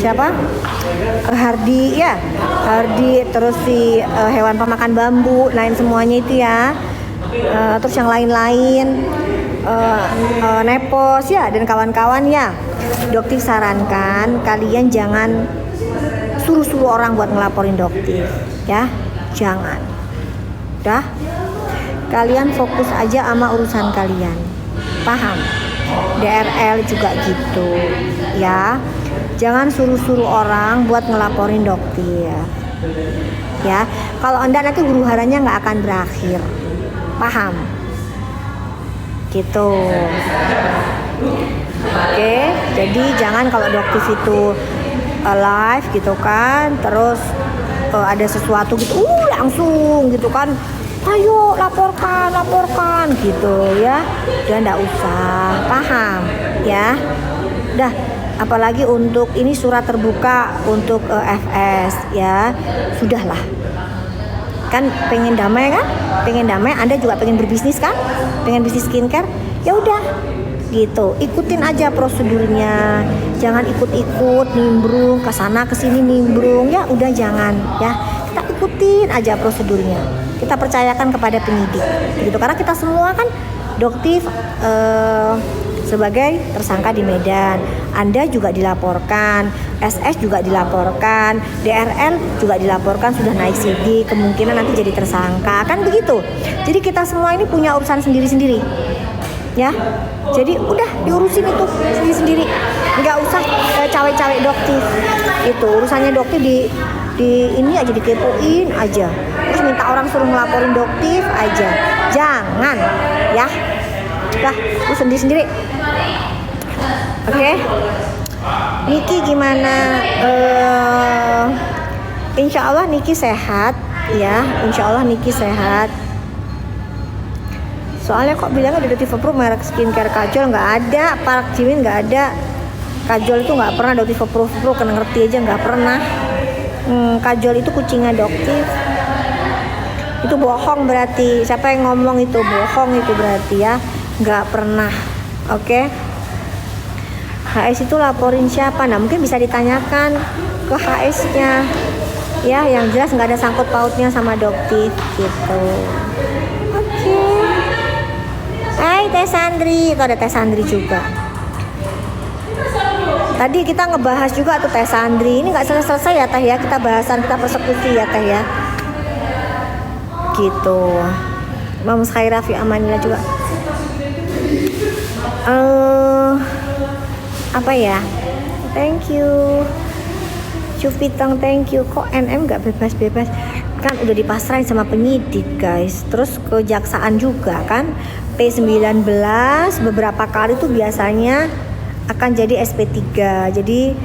siapa? Hardi ya, Hardi, terus si hewan pemakan bambu, lain semuanya itu ya. Terus yang lain-lain, Nepos ya dan kawan-kawan ya. Dokter sarankan kalian jangan suruh-suruh orang buat ngelaporin dokter ya, jangan. Dah, kalian fokus aja sama urusan kalian, paham? DRL juga gitu ya, jangan suruh-suruh orang buat ngelaporin dokter ya. Kalau anda nanti huru haranya nggak akan berakhir, paham? Gitu. Oke, jadi jangan kalau dokter itu live gitu kan, terus ada sesuatu gitu, langsung gitu kan, ayo laporkan gitu ya. Udah nggak usah, paham ya. Udah, apalagi untuk ini surat terbuka untuk FS ya, sudahlah. Kan pengen damai kan, Anda juga pengen berbisnis kan, pengen bisnis skincare, ya udah gitu, ikutin aja prosedurnya, jangan ikut-ikut nimbrung ke sana ke sini nimbrung ya, udah jangan ya, kita ikutin aja prosedurnya, kita percayakan kepada penyidik gitu, karena kita semua kan dokter sebagai tersangka di Medan, Anda juga dilaporkan, SS juga dilaporkan, DRL juga dilaporkan, sudah naik sidik, kemungkinan nanti jadi tersangka, kan begitu. Jadi kita semua ini punya urusan sendiri-sendiri ya, jadi udah diurusin itu sendiri-sendiri, nggak usah cawe-cawe dokter, itu urusannya dokter di ini aja, dikepoin aja, terus minta orang suruh ngelaporin dokter aja, jangan ya, udah lu sendiri-sendiri. Oke. Niki gimana? Insya Allah Niki sehat ya, Insya Allah Niki sehat. Soalnya kok bilangnya ada Dotiva Pro merek skincare kajol, nggak ada, Park Jimin nggak ada, kajol itu nggak pernah, Dotiva Pro kena ngerti aja nggak pernah. Kajol itu kucingnya dokter, itu bohong berarti, siapa yang ngomong itu bohong itu berarti ya, nggak pernah. Oke. HS itu laporin siapa? Nah mungkin bisa ditanyakan ke HS-nya ya, yang jelas nggak ada sangkut pautnya sama dokter gitu. Oke. Hai Teh Sandri, itu ada Teh Sandri juga. Tadi kita ngebahas juga tuh Teh Sandri, ini nggak selesai ya Teh ya, kita bahasan, kita persekusi ya Teh ya. Gitu. Mams Khaira fi amanillah juga. Apa ya? Thank you. Cupitang thank you. Kok NM nggak bebas-bebas? Kan udah dipasrahin sama penyidik guys, terus kejaksaan juga kan. P19 beberapa kali tuh biasanya akan jadi SP3. Jadi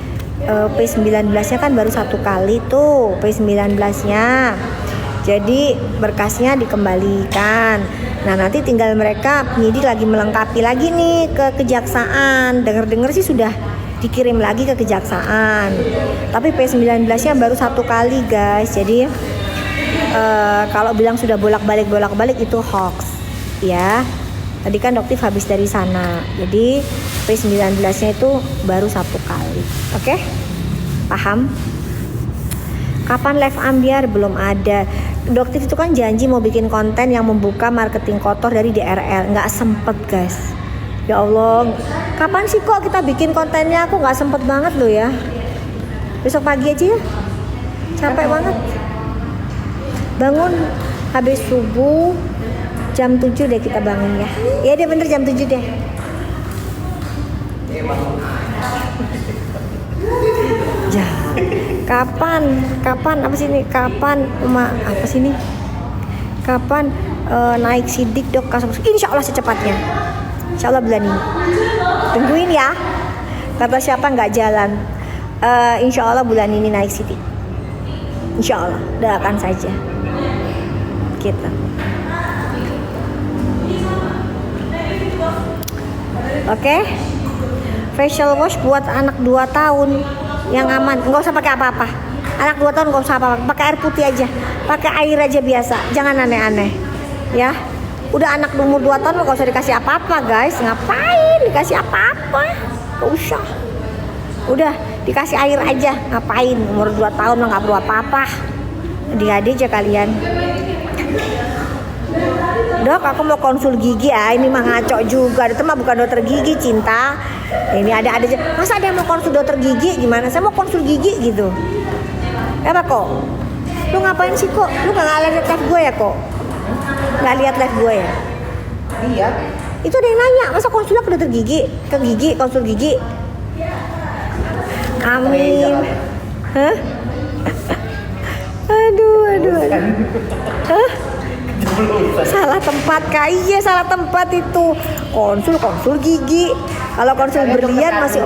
P19 nya kan baru satu kali tuh P19 nya, jadi berkasnya dikembalikan. Nah nanti tinggal mereka penyidik lagi melengkapi lagi nih ke kejaksaan. Dengar-dengar sih sudah dikirim lagi ke kejaksaan, tapi P19 nya baru satu kali guys. Jadi kalau bilang sudah bolak-balik itu hoax ya. Tadi kan dokter habis dari sana, jadi P19 nya itu baru satu kali. Oke? Paham? Kapan live ambiar? Belum ada. Dokter itu kan janji mau bikin konten yang membuka marketing kotor dari DRL, nggak sempet guys. Ya Allah, kapan sih kok kita bikin kontennya? Aku nggak sempet banget loh ya. Besok pagi aja ya, capek banget. Bangun habis subuh jam 7 deh kita bangun ya. Iya deh bener jam 7 deh. Ya. Kapan apa sih ini? Kapan apa sih ini? Kapan naik sidik dok kasus? Insya Allah secepatnya. Insya Allah bulan ini. Tungguin ya. Kata siapa nggak jalan? Insya Allah bulan ini naik sidik. Insya Allah. Doakan saja. Gitu. Oke. Facial wash buat anak 2 tahun yang aman, nggak usah pakai apa-apa. Anak 2 tahun nggak usah apa-apa, pakai air putih aja, pakai air aja biasa, jangan aneh-aneh ya. Udah anak umur 2 tahun nggak usah dikasih apa-apa guys, ngapain dikasih apa-apa, nggak usah. Udah dikasih air aja, ngapain, umur 2 tahun mah nggak perlu apa-apa. Adik-adik aja kalian. Dok, aku mau konsul gigi ya. Ini mah ngaco juga. Itu mah bukan dokter gigi, Cinta. Ini ada aja. Masa ada yang mau konsul dokter gigi? Gimana? Saya mau konsul gigi gitu. Apa kok? Lu ngapain sih kok? Lu nggak lihat live gue ya kok? Nggak lihat live gue ya? Iya. Itu ada yang nanya, masa konsulnya ke dokter gigi? Ke gigi, konsul gigi? Amin. Hah? Aduh. Hah? Salah tempat Kak. Iya, salah tempat itu. Konsul gigi. Kalau konsul berlian masih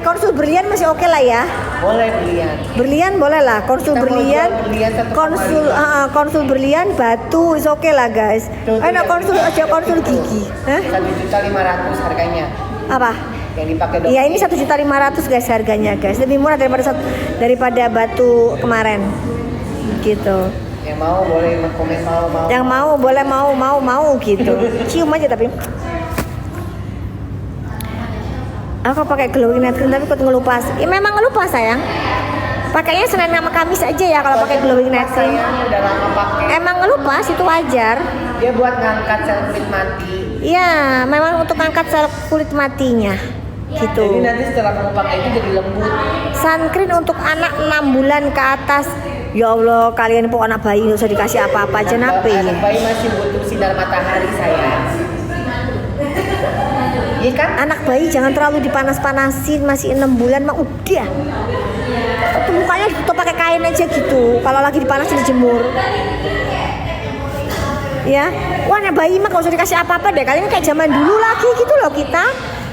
konsul berlian masih oke lah ya. Boleh berlian. Berlian boleh lah, konsul berlian. Konsul berlian batu is oke lah guys. Ayo konsul aja konsul gigi. Hah? 1.500.000 harganya. Apa? Yang dipakai dokter. Iya, ini 1.500.000 guys harganya guys. Lebih murah daripada batu kemarin. Gitu. Yang mau boleh komen mau. Yang mau boleh mau gitu. Cium aja tapi. Aku pakai glowing night cream tapi ikut ngelupas. Ya memang ngelupas sayang. Pakainya Senin sama Kamis aja ya kalau pakai glowing night cream. Udah lama pakai. Emang ngelupas itu wajar. Dia buat ngangkat sel kulit mati. Iya, memang untuk ngangkat sel kulit matinya. Gitu. Jadi nanti setelah kamu pakai itu jadi lembut. Sunscreen untuk anak 6 bulan ke atas. Ya Allah, kalian pun anak bayi nggak usah dikasih apa-apa aja nape ya. Anak bayi masih butuh sinar matahari sayang. Iya kan? Anak bayi jangan terlalu dipanas-panasin, masih 6 bulan mah udah. Tuh mukanya ditutup pakai kain aja gitu. Kalau lagi dipanasin dijemur. Ya, wah anak bayi mah gak usah dikasih apa-apa deh. Kalian kayak zaman dulu lagi gitu loh kita.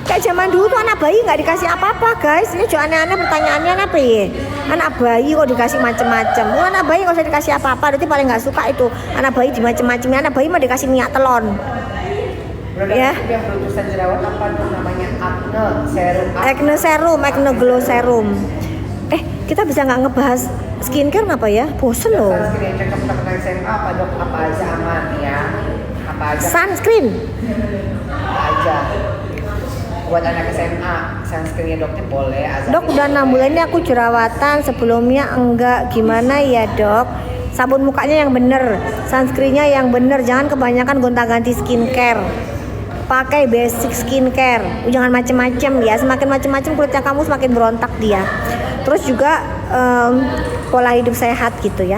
Kayak zaman dulu tuh anak bayi nggak dikasih apa-apa guys. Ini juga aneh-aneh pertanyaannya apa ya? Anak bayi kok dikasih macem-macem. Wah anak bayi nggak usah dikasih apa-apa. Berarti paling nggak suka itu anak bayi dimacem-macemin. Anak bayi mah dikasih minyak telon. Ya. Yang berurusan jerawat apa tuh namanya Acne serum, acne glow serum. Kita bisa nggak ngebahas skincare ngapa ya? Bosen loh. Sunscreen yang cocok untuk anak SMA apa dok? Apa aja aman ya? Apa aja? Sunscreen. Apa aja? Buat anak SMA, sunscreennya dokter boleh. Dok udah 6 bulan ini aku jerawatan, sebelumnya enggak. Gimana ya dok? Sabun mukanya yang bener, sunscreennya yang bener. Jangan kebanyakan gonta-ganti skincare. Pakai basic skincare, jangan macem-macem ya. Semakin macem-macem kulitnya kamu semakin berontak dia. Terus juga pola hidup sehat gitu ya.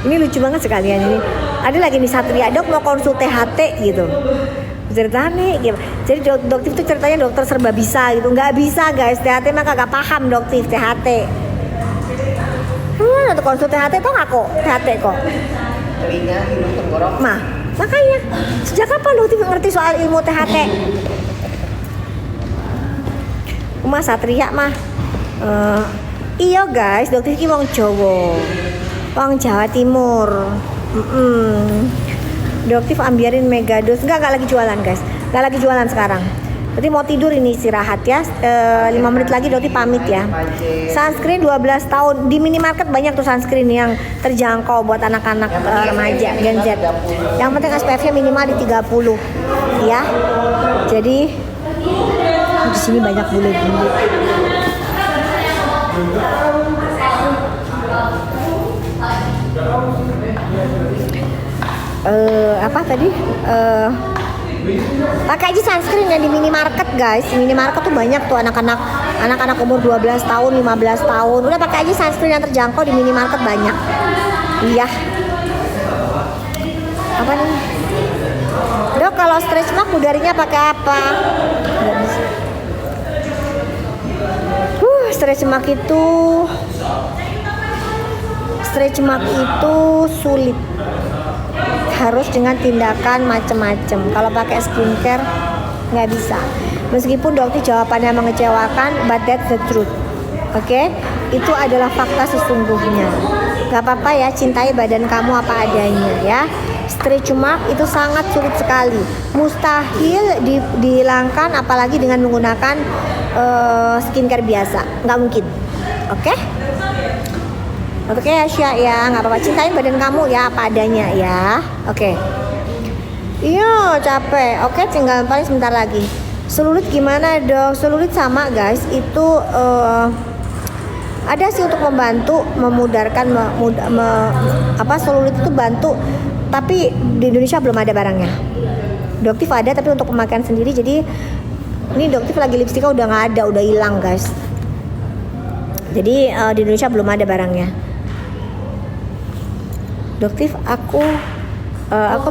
Ini lucu banget sekalian ini. Ada lagi nih Satria, dok mau konsul THT gitu. Ceritanya gitu. Jadi dokter itu ceritanya dokter serba bisa gitu. Nggak bisa guys, THT mah kagak paham dokter THT. Untuk konsul THT tau nggak kok THT kok? Telinga, hidung, tenggorok. Makanya sejak kapan dokter ngerti soal ilmu THT? Mas Satria mah iya guys, dokter iki wong Jawa. Wong Jawa Timur. Dokter ambiarin megados. Enggak lagi jualan guys. Enggak lagi jualan sekarang. Berarti mau tidur ini istirahat ya. 5 menit lagi dokter pamit ya. Sunscreen 12 tahun. Di minimarket banyak tuh sunscreen yang terjangkau buat anak-anak remaja Gen Z. Yang penting SPF-nya minimal di 30 ya. Jadi di sini banyak bule-bule. Apa tadi? Pakai aja sunscreen yang di minimarket guys. Di minimarket tuh banyak tuh anak-anak umur 12 tahun, 15 tahun. Udah pakai aja sunscreen yang terjangkau di minimarket banyak. Iya. Apa nih? Dok kalau stretch mark udarinya pakai apa? Nggak bisa. Stretch mark itu sulit. Harus dengan tindakan macam-macam. Kalau pakai skincare nggak bisa. Meskipun dokter jawabannya mengecewakan, but that's the truth. Oke? Itu adalah fakta sesungguhnya. Gak apa-apa ya, cintai badan kamu apa adanya ya. Stretch mark itu sangat sulit sekali. Mustahil dihilangkan apalagi dengan menggunakan skincare biasa. Nggak mungkin. Oke? Oke ya Syah ya, nggak apa-apa, cintain badan kamu ya apa adanya ya. Oke. Iya capek. Oke, tinggal paling sebentar lagi. Selulit gimana dong? Selulit sama guys. Itu ada sih untuk membantu memudarkan selulit itu bantu. Tapi di Indonesia belum ada barangnya. Doktif ada tapi untuk pemakaian sendiri. Jadi ini Doktif lagi lipstiknya udah nggak ada, udah hilang guys. Jadi di Indonesia belum ada barangnya. Doktif aku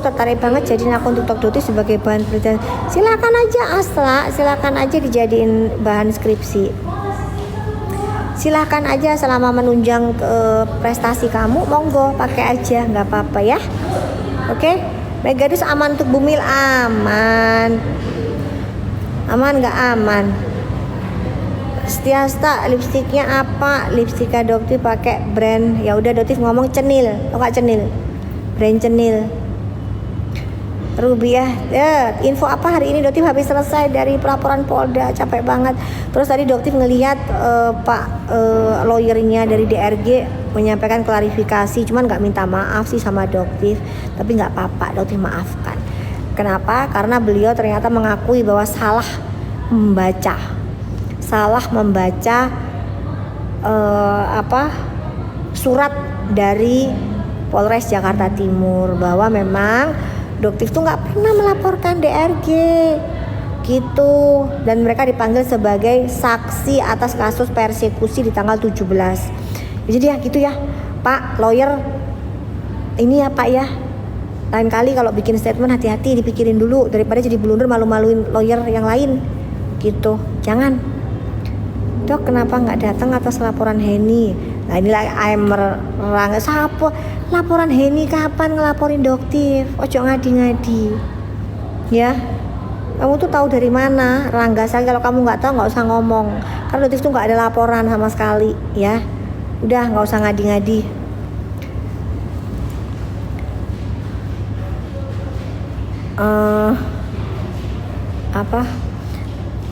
tertarik banget jadiin akun TikTok Doktif sebagai bahan penelitian. Silakan aja Asla, silakan aja dijadiin bahan skripsi. Silakan aja selama menunjang prestasi kamu, monggo pakai aja, nggak apa-apa ya. Oke, Megadus aman untuk Bumil, aman nggak aman. Setiasta lipstiknya apa? Lipstika Doktif pakai brand. Ya udah Doktif ngomong Cenil, nggak Cenil, brand Cenil. Rubiah, info apa hari ini Doktif habis selesai dari pelaporan Polda, capek banget. Terus tadi Doktif ngelihat Pak lawyernya dari DRG menyampaikan klarifikasi, cuman nggak minta maaf sih sama Doktif, tapi nggak apa-apa, Doktif maafkan. Kenapa? Karena beliau ternyata mengakui bahwa salah membaca surat dari Polres Jakarta Timur bahwa memang Doktif tuh nggak pernah melaporkan DRG gitu, dan mereka dipanggil sebagai saksi atas kasus persekusi di tanggal 17. Jadi ya gitu ya Pak lawyer, ini ya Pak ya, lain kali kalau bikin statement hati-hati, dipikirin dulu daripada jadi blunder malu-maluin lawyer yang lain gitu. Jangan. Dok kenapa nggak datang atas laporan Heni? Nah inilah merang siapa laporan Heni, kapan ngelaporin Doktif? Ojo ngadi-ngadi ya. Kamu tuh tahu dari mana Rangga? Saya kalau kamu nggak tahu nggak usah ngomong, karena Doktif tuh nggak ada laporan sama sekali ya. Udah nggak usah ngadi-ngadi.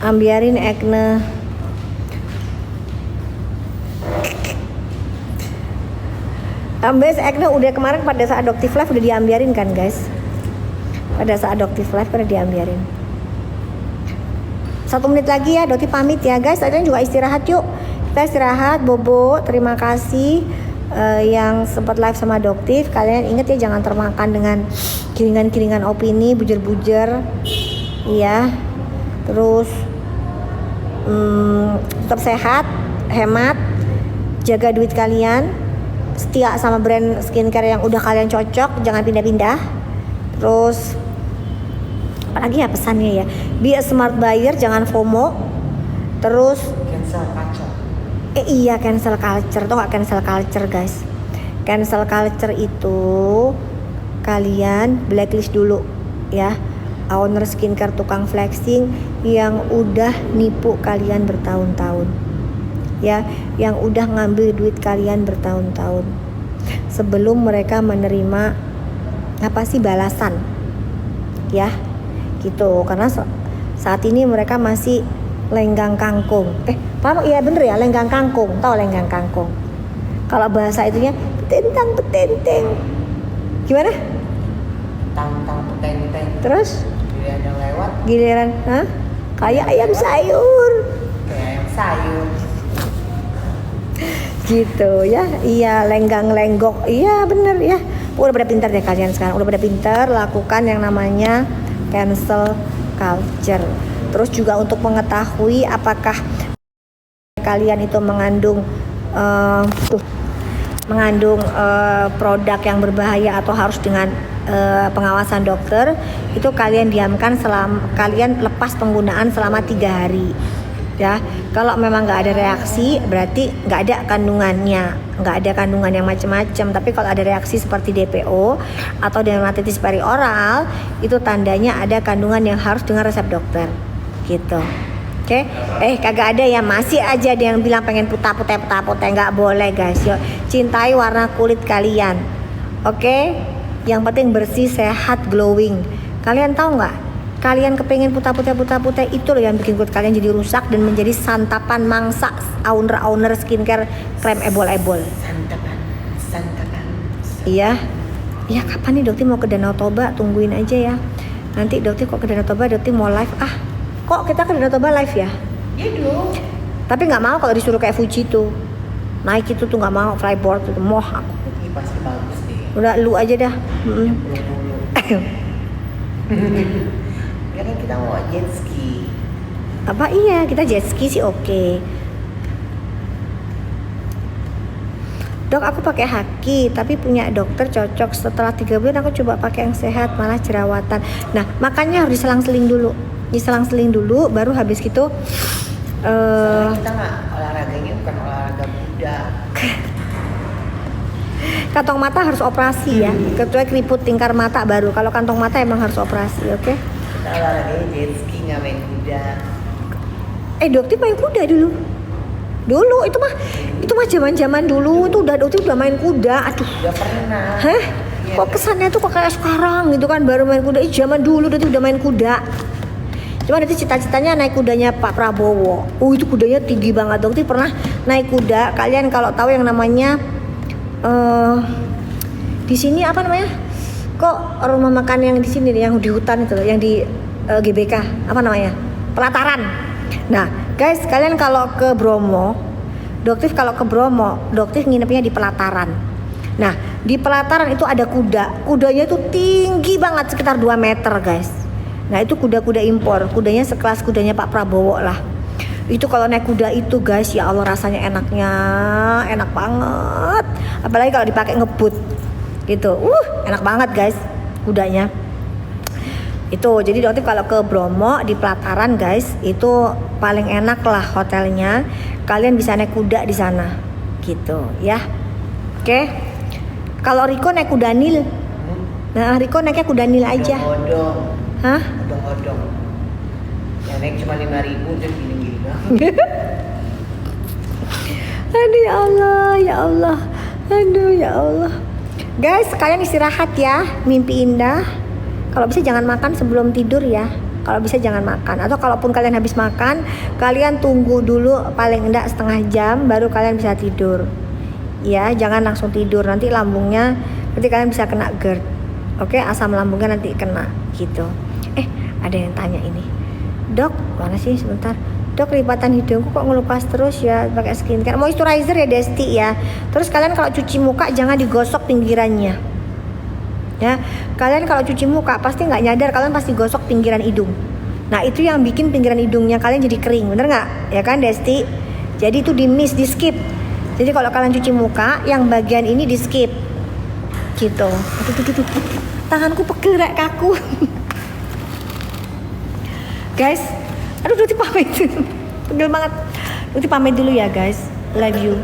Ambiarin acne. Ambes acne udah kemarin pada saat Doktif Live udah diambiarin kan guys. Pada saat Doktif Live udah diambiarin. 1 menit lagi ya Doktif pamit ya guys. Kalian juga istirahat yuk. Kita istirahat. Bobo terima kasih yang sempat live sama Doktif. Kalian ingat ya jangan termakan dengan kiringan-kiringan opini, bujer-bujer. Iya. Terus tetap sehat, hemat, jaga duit kalian, setia sama brand skincare yang udah kalian cocok, jangan pindah-pindah. Terus apalagi ya pesannya ya, be a smart buyer, jangan FOMO. Terus cancel culture. Iya cancel culture, tuh nggak cancel culture guys. Cancel culture itu kalian blacklist dulu ya owner skincare tukang flexing yang udah nipu kalian bertahun-tahun ya, yang udah ngambil duit kalian bertahun-tahun sebelum mereka menerima balasan ya gitu. Karena saat ini mereka masih lenggang kangkung. Paham? Iya bener ya, lenggang kangkung. Tahu lenggang kangkung? Kalau bahasa itunya petentang. Gimana? Tang petenteng. Terus? Giliran lewat. Giliran, kayak ayam sayur. Kayak ayam sayur. Gitu ya. Iya, lenggang lenggok. Iya bener ya. Udah pada pintar deh kalian sekarang. Udah pada pintar lakukan yang namanya cancel culture. Terus juga untuk mengetahui apakah kalian itu mengandung produk yang berbahaya atau harus dengan pengawasan dokter, itu kalian diamkan kalian lepas penggunaan selama 3 hari ya. Kalau memang nggak ada reaksi berarti nggak ada kandungan yang macam-macam. Tapi kalau ada reaksi seperti DPO atau dermatitis perioral, itu tandanya ada kandungan yang harus dengan resep dokter gitu. Oke, kagak ada ya, masih aja ada yang bilang pengen putih, nggak boleh guys. Yuk, cintai warna kulit kalian. Oke, yang penting bersih, sehat, glowing. Kalian tahu nggak? Kalian kepengen putih itu loh yang bikin kulit kalian jadi rusak dan menjadi santapan mangsa owner skincare krem ebol. Santapan. Iya, kapan nih Dokter mau ke Danau Toba? Tungguin aja ya. Nanti dokter kok ke Danau Toba, dokter mau live. Kok kita ke Danau Toba live ya? Iya dong. Tapi nggak mau kalau disuruh kayak Fuji tuh. Naik itu tuh nggak mau, flyboard itu moh aku. Ini pasti bagus deh. Udah lu aja dah. Ya kan kita mau jet ski. Apa iya, kita jet ski sih oke. Dok, aku pakai haki, tapi punya dokter cocok. Setelah 3 bulan aku coba pakai yang sehat, malah jerawatan. Nah, makanya harus diselang-seling dulu. Diselang-seling dulu, baru habis gitu. Soalnya kita nggak olahraganya bukan olahraga muda. Kantong mata harus operasi ya. Kecuali keriput tingkar mata baru. Kalau kantong mata emang harus operasi, oke? Kita olahraganya jet ski, nggak main kuda. Dokter main kuda dulu. Dulu itu mah zaman-zaman dulu itu dokter udah main kuda. Aduh. Udah pernah. Hah? Iya, Kok kesannya tuh kok kayak sekarang gitu kan baru main kuda. Zaman dulu dokter udah main kuda. Cuma nanti cita-citanya naik kudanya Pak Prabowo. Itu kudanya tinggi banget. Dokter pernah naik kuda. Kalian kalau tahu yang namanya di sini apa namanya? Kok rumah makan yang di sini yang di hutan itu loh, yang di GBK apa namanya? Pelataran. Nah, guys, kalian kalau ke Bromo, dokter kalau ke Bromo, dokter nginepnya di pelataran. Nah, di pelataran itu ada kuda. Kudanya itu tinggi banget sekitar 2 meter, guys. Nah, itu kuda-kuda impor. Kudanya sekelas kudanya Pak Prabowo lah. Itu kalau naik kuda itu, guys, ya Allah rasanya enak banget. Apalagi kalau dipakai ngebut. Gitu. Enak banget, guys, kudanya. Itu jadi dokter kalau ke Bromo di pelataran, guys, itu paling enak lah hotelnya. Kalian bisa naik kuda di sana, gitu ya. Oke. Kalau Riko naik kuda nil. Nah, Riko naiknya kuda nil aja. Odong-odong. Hah? Odong-odong. Ya naik cuma 5.000 terus gini-gini doang. Aduh ya Allah, ya Allah. Aduh ya Allah. Guys, kalian istirahat ya, mimpi indah. Kalau bisa jangan makan sebelum tidur ya. Kalau bisa jangan makan. Atau kalaupun kalian habis makan, kalian tunggu dulu paling enggak setengah jam baru kalian bisa tidur. Ya, jangan langsung tidur. Nanti lambungnya, nanti kalian bisa kena GERD. Oke, asam lambungnya nanti kena gitu. Ada yang tanya ini. Dok, mana sih sebentar? Dok, lipatan hidungku kok ngelupas terus ya pakai skincare. Moisturizer ya Desti ya. Terus kalian kalau cuci muka jangan digosok pinggirannya. Ya, kalian kalau cuci muka pasti nggak nyadar kalian pasti gosok pinggiran hidung. Nah, itu yang bikin pinggiran hidungnya kalian jadi kering, bener nggak? Ya kan Desti? Jadi itu di skip. Jadi kalau kalian cuci muka, yang bagian ini di skip. Gitu. Aduh. Tanganku pegel kayak kaku. Guys, aduh Duti pamit. Pegel banget. Duti pamit dulu ya guys. Love you.